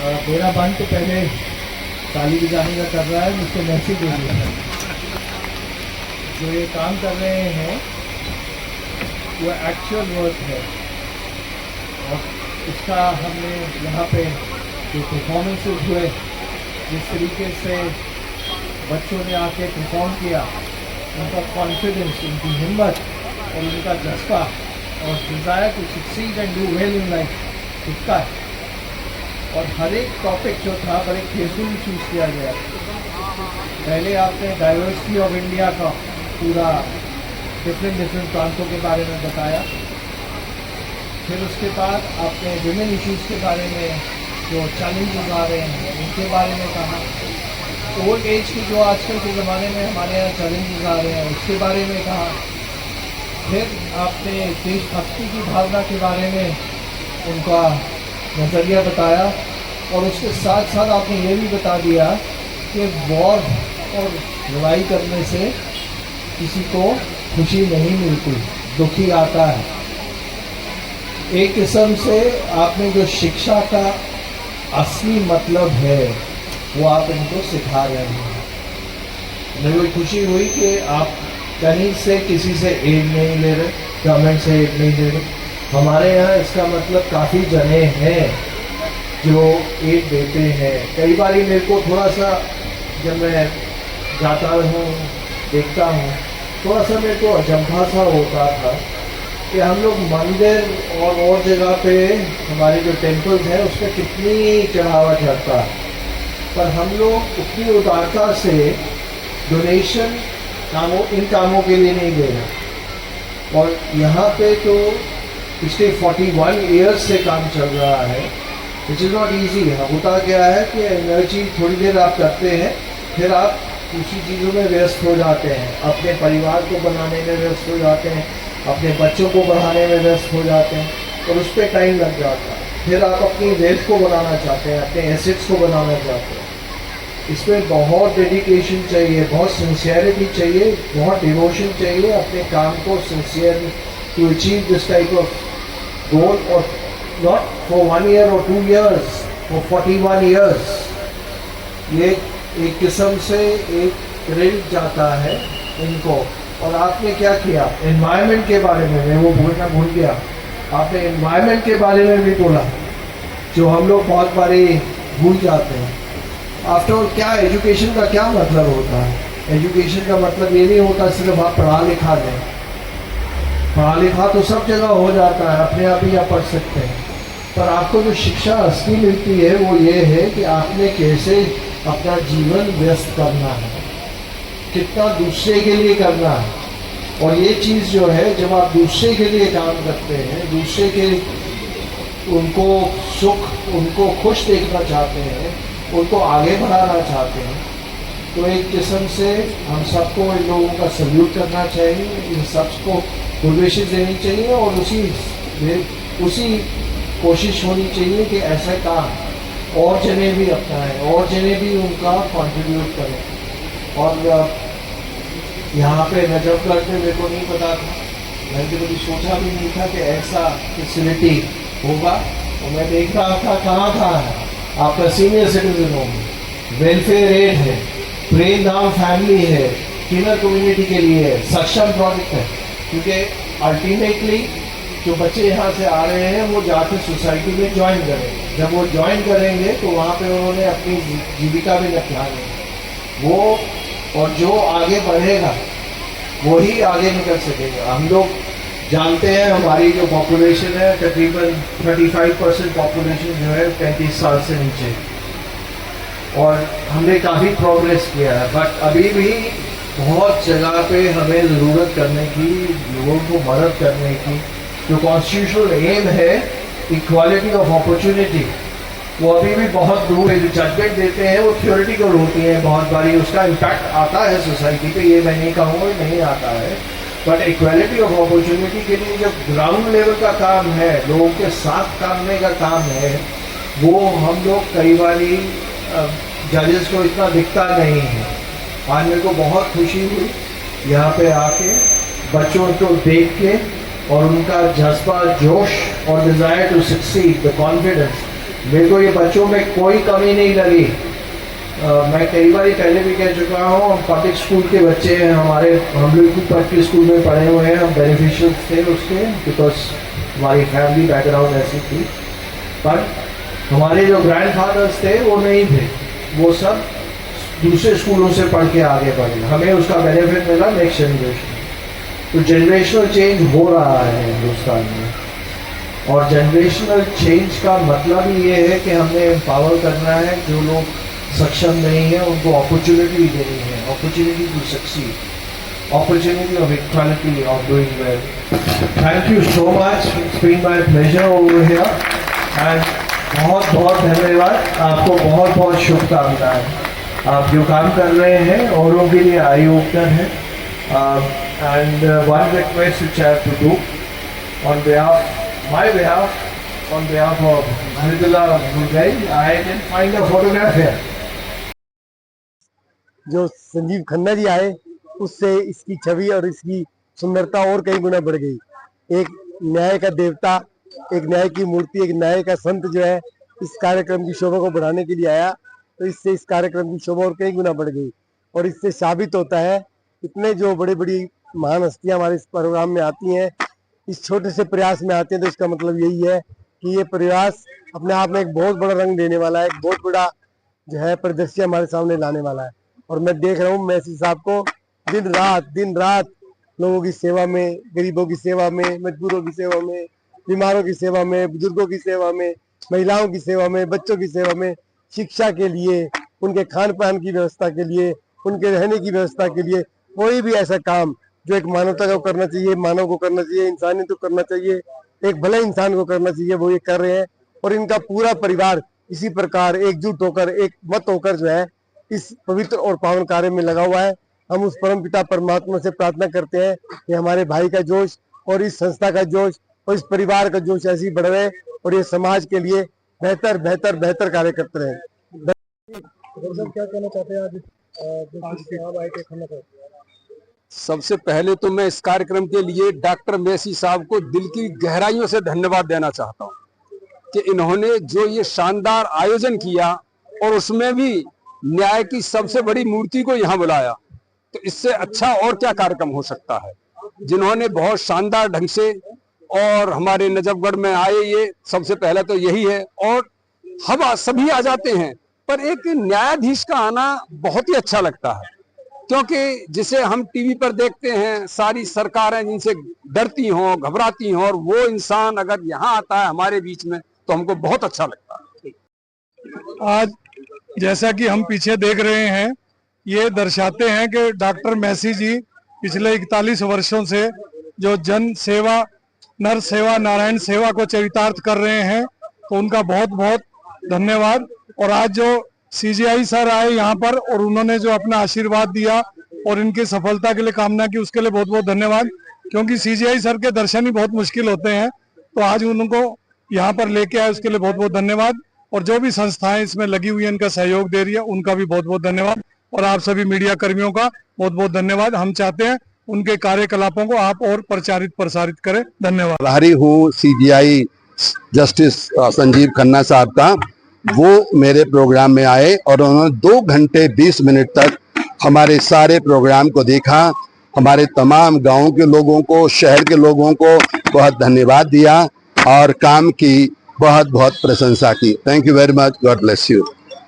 मेरा बंद तो पहले ताली बजाने का कर रहा है, मुझको मैसेज दे दिया। जो ये काम कर रहे हैं वो एक्चुअल वर्क है, और इसका हमने यहाँ पे जो परफॉर्मेंसेस हुए, जिस तरीके से बच्चों ने आके परफॉर्म किया, उनका कॉन्फिडेंस, उनकी हिम्मत और उनका जज्बा और desire to succeed and do well in life दिखता है। और हर एक टॉपिक जो था बड़े केयरफुली चूज़ किया गया। पहले आपने डाइवर्सिटी ऑफ इंडिया का पूरा डिफरेंट प्रांतों के बारे में बताया, फिर उसके बाद आपने विमेन इश्यूज़ के बारे में जो चैलेंजेस आ रहे हैं उनके बारे में कहा, ओल्ड एज की जो आजकल के ज़माने में हमारे यहाँ चैलेंजेस आ रहे हैं उसके बारे में कहा, फिर आपने देशभक्ति की भावना के बारे में उनका नज़रिया बताया, और उसके साथ साथ आपने ये भी बता दिया कि वॉर और लड़ाई करने से किसी को खुशी नहीं मिलती, दुखी आता है। एक किस्म से आपने जो शिक्षा का असली मतलब है वो आप इनको सिखा रहे हैं। मुझे कोई खुशी हुई कि आप कहीं से किसी से एड नहीं ले रहे, गवर्नमेंट से एड नहीं ले रहे। हमारे यहाँ इसका मतलब काफ़ी जने हैं जो एड देते हैं। कई बार मेरे को थोड़ा सा, जब मैं जाता हूँ देखता हूँ, थोड़ा सा मेरे को अचंभा सा होता था कि हम लोग मंदिर और जगह पे हमारे जो टेम्पल्स हैं उस पर कितनी चढ़ावा चढ़ता है, पर हम लोग उतनी उदारता से डोनेशन इन कामों के लिए नहीं दे रहे। और यहाँ पे तो पिछले 41 ईयर्स से काम चल रहा है, विच इज़ नॉट ईजी। होता क्या है कि एनर्जी थोड़ी देर आप करते हैं, फिर आप दूसरी चीज़ों में व्यस्त हो जाते हैं, अपने परिवार को बनाने में व्यस्त हो जाते हैं, अपने बच्चों को बढ़ाने में व्यस्त हो जाते हैं, और उस पर टाइम लग जाता है। फिर आप अपनी वेल्थ को बनाना चाहते हैं, अपने एसेट्स को बनाना चाहते हैं। इसमें बहुत डेडिकेशन चाहिए, बहुत सिंसियरिटी चाहिए, बहुत डिवोशन चाहिए अपने काम को sincere to achieve this type of goal, और नॉट फॉर 1 ईयर और 2 ईयर्स, फॉर 41 ईयर्स। ये एक किस्म से एक क्रेडिट जाता है इनको। और आपने क्या किया एनवायरनमेंट के बारे में, मैं वो बोलना भूल गया, आपने एनवायरनमेंट के बारे में भी बोला, जो हम लोग बहुत बारी भूल जाते हैं। आफ्टर ऑल क्या एजुकेशन का क्या मतलब होता है? एजुकेशन का मतलब ये नहीं होता सिर्फ आप पढ़ा लिखा दें। पढ़ा लिखा तो सब जगह हो जाता है, अपने आप ही आप पढ़ सकते हैं, पर आपको जो शिक्षा असली मिलती है वो ये है कि आपने कैसे अपना जीवन व्यस्त करना है, कितना दूसरे के लिए करना है। और ये चीज़ जो है, जब आप दूसरे के लिए काम करते हैं, दूसरे के उनको सुख, उनको खुश देखना चाहते हैं, उनको आगे बढ़ाना चाहते हैं, तो एक किस्म से हम सबको इन लोगों का सल्यूट करना चाहिए, इन सबको गुड विशेस देनी चाहिए, और उसी कोशिश होनी चाहिए कि ऐसा काम और जने भी अपनाएं, और जने भी उनका कंट्रीब्यूट करें। और यहाँ पे नजफगढ़ में मेरे को नहीं पता था, मैंने कभी सोचा भी नहीं था कि ऐसा फैसिलिटी होगा। और मैं देख रहा था कहाँ है, आपका सीनियर सिटीजन होंगे, वेलफेयर एड है, प्रेम धाम फैमिली है, किनर कम्युनिटी के लिए है, सक्षम प्रोजेक्ट है। क्योंकि अल्टीमेटली जो बच्चे यहाँ से आ रहे हैं वो जाके सोसाइटी में ज्वाइन करेंगे। जब वो ज्वाइन करेंगे तो वहाँ पे उन्होंने अपनी जीविका भी निकालेंगे वो, और जो आगे बढ़ेगा वही आगे निकल सकेगा। हम लोग जानते हैं हमारी जो पॉपुलेशन है, तकरीबन 35% पॉपुलेशन जो है 35 साल से नीचे, और हमने काफ़ी प्रोग्रेस किया है, बट अभी भी बहुत जगह पे हमें ज़रूरत करने की, लोगों को मदद करने की। जो कॉन्स्टिट्यूशनल एम है इक्वालिटी ऑफ अपॉर्चुनिटी, वो अभी भी बहुत दूर है। जो जजमेंट देते हैं वो थियोरेटिकल होती है, बहुत बारी उसका इम्पैक्ट आता है सोसाइटी पे, ये मैं नहीं कहूँगा नहीं आता है, बट इक्वालिटी ऑफ अपॉर्चुनिटी के लिए जो ग्राउंड लेवल का काम है, लोगों के साथ करने का काम है, वो हम लोग कई बारी जजेस को इतना दिखता नहीं है। आज मेरे को बहुत खुशी हुई यहाँ पे आके बच्चों को देख के, और उनका जज्बा, जोश और desire to succeed, the confidence, मेरे को ये बच्चों में कोई कमी नहीं लगी। मैं कई बार पहले भी कह चुका हूँ, हम पब्लिक स्कूल के बच्चे हैं, हमारे हम लोग पब्लिक स्कूल में पढ़े हुए हैं, हम बेनिफिशियल थे उसके, बिकॉज हमारी फैमिली बैकग्राउंड ऐसी थी। पर हमारे जो ग्रैंडफादर्स थे वो नहीं थे, वो सब दूसरे स्कूलों से पढ़ के आगे बढ़े, हमें उसका बेनिफिट मिला नेक्स्ट जनरेशन। तो जनरेशनल चेंज हो रहा है हिंदुस्तान में, और जनरेशनल चेंज का मतलब ही ये है कि हमें एम्पावर करना है, जो लोग सक्षम नहीं है उनको अपॉर्चुनिटी देनी है, opportunity to succeed, opportunity of equality, of doing well. Thank you so much. It's been my pleasure over here. And बहुत बहुत धन्यवाद आपको, बहुत बहुत शुभकामनाएं। आप जो काम कर रहे हैं औरों के लिए आई ओपनर है। And one request which I have to do on my behalf, on behalf of Mridula Mugai, I can find a photograph here. जो संजीव खन्ना जी आए उससे इसकी छवि और इसकी सुंदरता और कई गुना बढ़ गई। एक न्याय का देवता, एक न्याय की मूर्ति, एक न्याय का संत जो है इस कार्यक्रम की शोभा को बढ़ाने के लिए आया, तो इससे इस कार्यक्रम की शोभा और कई गुना बढ़ गई। और इससे साबित होता है, इतने जो बड़ी बड़ी महान हस्तियां हमारे इस प्रोग्राम में आती हैं, इस छोटे से प्रयास में आते हैं, तो इसका मतलब यही है कि ये प्रयास अपने आप में एक बहुत बड़ा रंग देने वाला है, एक बहुत बड़ा जो है परिदृश्य हमारे सामने लाने वाला है। और मैं देख रहा हूँ मैसी साहब को दिन रात लोगों की सेवा में, गरीबों की सेवा में, मजदूरों की सेवा में, बीमारों की सेवा में, बुजुर्गों की सेवा में, महिलाओं की सेवा में, बच्चों की सेवा में, शिक्षा के लिए, उनके खान पान की व्यवस्था के लिए, उनके रहने की व्यवस्था के लिए, कोई भी ऐसा काम जो एक मानवता को करना चाहिए, मानव को करना चाहिए, इंसानियत को करना चाहिए, एक भले इंसान को करना चाहिए, वो ये कर रहे हैं। और इनका पूरा परिवार इसी प्रकार एकजुट होकर, एक मत होकर जो है इस पवित्र और पावन कार्य में लगा हुआ है। हम उस परम पिता परमात्मा से प्रार्थना करते हैं कि हमारे भाई का जोश और इस संस्था का जोश और इस परिवार का जोश ऐसे ही बढ़ रहे और ये समाज के लिए बेहतर बेहतर बेहतर कार्य करते रहे। क्या कहना चाहते हैं आज? सबसे पहले तो मैं इस कार्यक्रम के लिए डॉक्टर मैसी साहब को दिल की गहराइयों से धन्यवाद देना चाहता हूँ कि इन्होंने जो ये शानदार आयोजन किया और उसमें भी न्याय की सबसे बड़ी मूर्ति को यहाँ बुलाया, तो इससे अच्छा और क्या कार्यक्रम हो सकता है। जिन्होंने बहुत शानदार ढंग से और हमारे नजफगढ़ में आए, ये सबसे पहले तो यही है। और हम सभी आ जाते हैं, पर एक न्यायाधीश का आना बहुत ही अच्छा लगता है, क्योंकि जिसे हम टीवी पर देखते हैं सारी सरकारें जिनसे डरती हों, घबराती हों, और वो इंसान अगर यहाँ आता है हमारे बीच में तो हमको बहुत अच्छा लगता है। आज जैसा कि हम पीछे देख रहे हैं, ये दर्शाते हैं कि डॉक्टर मैसी जी पिछले 41 वर्षों से जो जन सेवा, नर सेवा, नारायण सेवा को चरितार्थ कर रहे हैं, तो उनका बहुत बहुत धन्यवाद। और आज जो सीजीआई सर आए यहाँ पर और उन्होंने जो अपना आशीर्वाद दिया और इनकी सफलता के लिए कामना की, उसके लिए बहुत बहुत धन्यवाद। क्योंकि सीजीआई सर के दर्शन ही बहुत मुश्किल होते हैं, तो आज उनको यहाँ पर लेके आए, उसके लिए बहुत बहुत धन्यवाद। और जो भी संस्थाएं इसमें लगी हुई है, इनका सहयोग दे रही है, उनका भी बहुत बहुत धन्यवाद। और आप सभी मीडिया कर्मियों का बहुत बहुत धन्यवाद। हम चाहते हैं उनके कार्यकलापों को आप और प्रसारित करें। धन्यवाद। आभारी हूँ सीजीआई जस्टिस संजीव खन्ना साहब का। वो मेरे प्रोग्राम में आए और उन्होंने 2 घंटे 20 मिनट तक हमारे सारे प्रोग्राम को देखा, हमारे तमाम गांव के लोगों को, शहर के लोगों को बहुत धन्यवाद दिया और काम की बहुत बहुत प्रशंसा की। Thank you very much. God bless you.